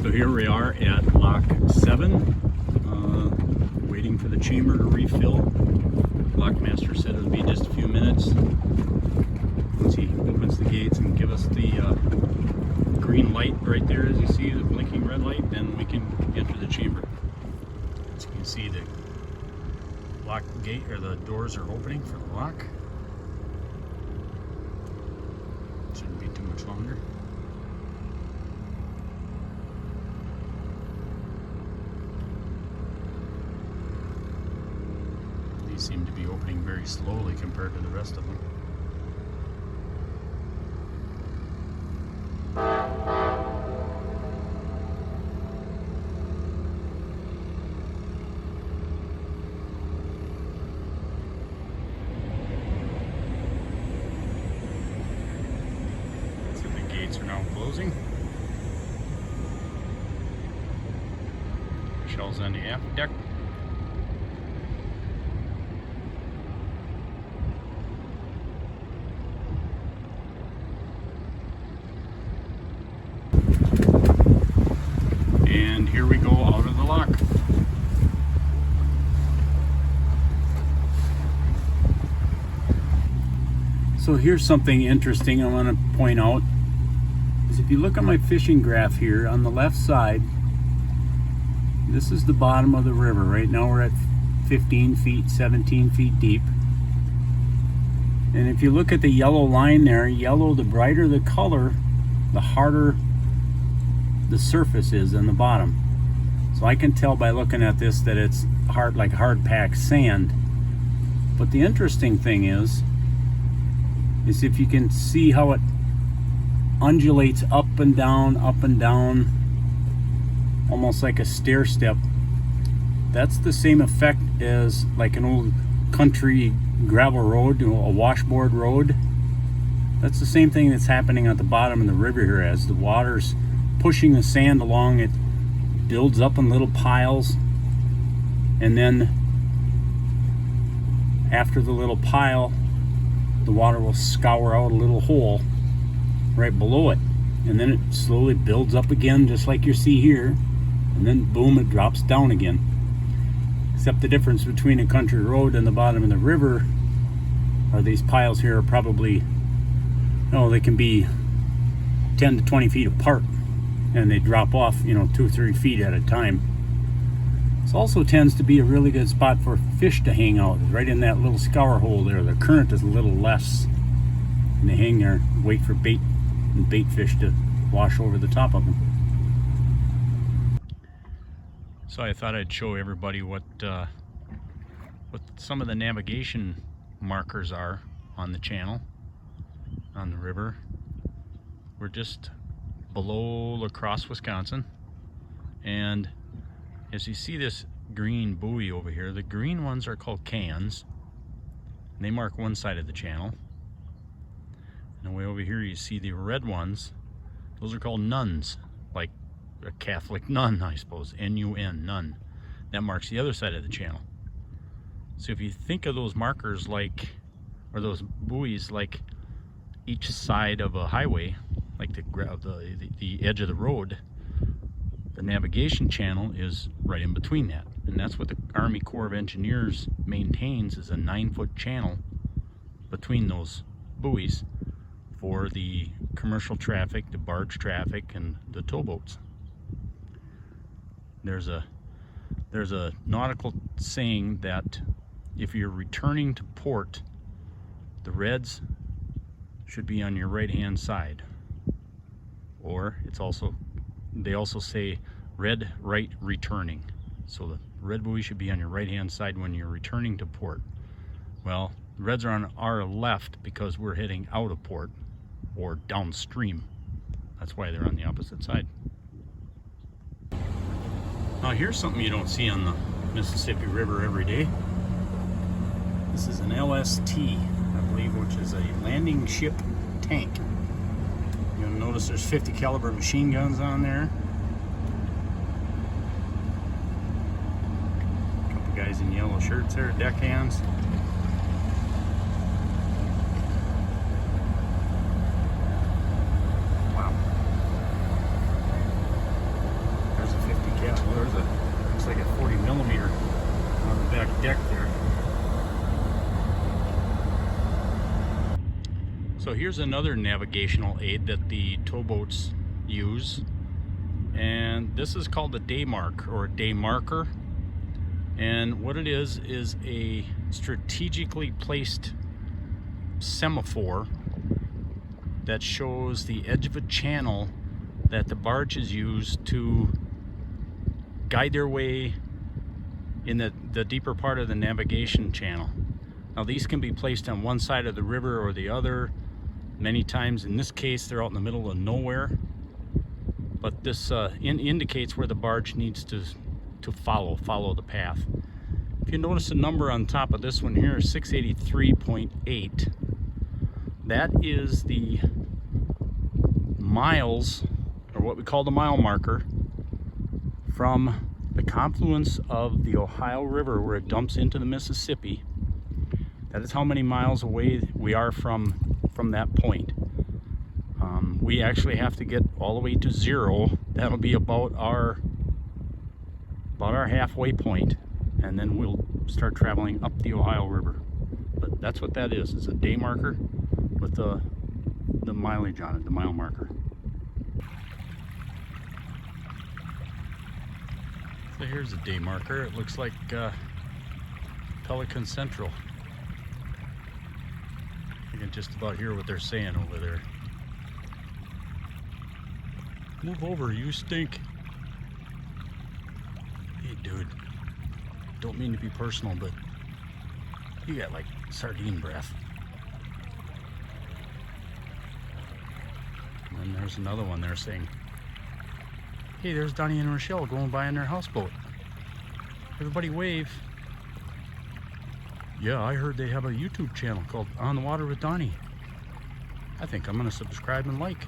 So here we are at lock 7, waiting for the chamber to refill. Lockmaster said it'll be just a few minutes. Once he opens the gates and give us the green light right there, as you see the blinking red light, then we can enter the chamber. As you can see, the lock gate, or the doors are opening for the lock. Shouldn't be too much longer. These seem to be opening very slowly compared to the rest of them. So the gates are now closing. Shells on the aft deck. And here we go out of the lock. So here's something interesting I want to point out. Is if you look at my fishing graph here on the left side, this is the bottom of the river. Right now we're at 15 feet, 17 feet deep. And if you look at the yellow line there, yellow, the brighter the color, the harder the surface is in the bottom. So I can tell by looking at this that it's hard, like hard packed sand. But the interesting thing is if you can see how it undulates up and down, almost like a stair step. That's the same effect as like an old country gravel road, a washboard road. That's the same thing that's happening at the bottom of the river here. As the water's pushing the sand along, it builds up in little piles, and then after the little pile, the water will scour out a little hole right below it, and then it slowly builds up again, just like you see here, and then boom, it drops down again. Except the difference between a country road and the bottom of the river are these piles here are probably, they can be 10 to 20 feet apart, and they drop off 2 or 3 feet at a time. This also tends to be a really good spot for fish to hang out, right in that little scour hole there. The current is a little less, and they hang there, wait for bait and bait fish to wash over the top of them. So I thought I'd show everybody what some of the navigation markers are on the channel, on the river. We're just below La Crosse, Wisconsin, and as you see this green buoy over here, the green ones are called cans. They mark one side of the channel. And way over here you see the red ones. Those are called nuns, like a Catholic nun, I suppose. N-U-N, nun. That marks the other side of the channel. So if you think of those markers like, or those buoys like each side of a highway, like the edge of the road, the navigation channel is right in between that. And that's what the Army Corps of Engineers maintains, is a 9-foot channel between those buoys for the commercial traffic, the barge traffic, and the towboats. There's a nautical saying that if you're returning to port, the reds should be on your right hand side. Or they also say red right returning. So the red buoy should be on your right hand side when you're returning to port. Well, the reds are on our left because we're heading out of port or downstream. That's why they're on the opposite side. Now here's something you don't see on the Mississippi River every day. This is an LST, I believe, which is a landing ship tank. You'll notice there's 50 caliber machine guns on there. A couple guys in yellow shirts there, deckhands. Wow. here's another navigational aid that the towboats use, and this is called a day mark or a day marker. And what it is a strategically placed semaphore that shows the edge of a channel that the barges use to guide their way in the deeper part of the navigation channel. Now these can be placed on one side of the river or the other. Many times, in this case, they're out in the middle of nowhere. But this indicates where the barge needs to follow the path. If you notice the number on top of this one here, 683.8, that is the miles, or what we call the mile marker, from the confluence of the Ohio River where it dumps into the Mississippi. That is how many miles away we are from that point. We actually have to get all the way to 0. That'll be about our halfway point, and then we'll start traveling up the Ohio River. But that's what that is. It's a day marker with the mileage on it, the mile marker. So here's a day marker. It looks like Pelican Central. You can just about hear what they're saying over there. Move over, you stink. Hey dude, don't mean to be personal, but you got like sardine breath. And then there's another one there saying, hey, there's Donnie and Rochelle going by in their houseboat. Everybody wave. Yeah, I heard they have a YouTube channel called On the Water with Donnie. I think I'm gonna subscribe and like.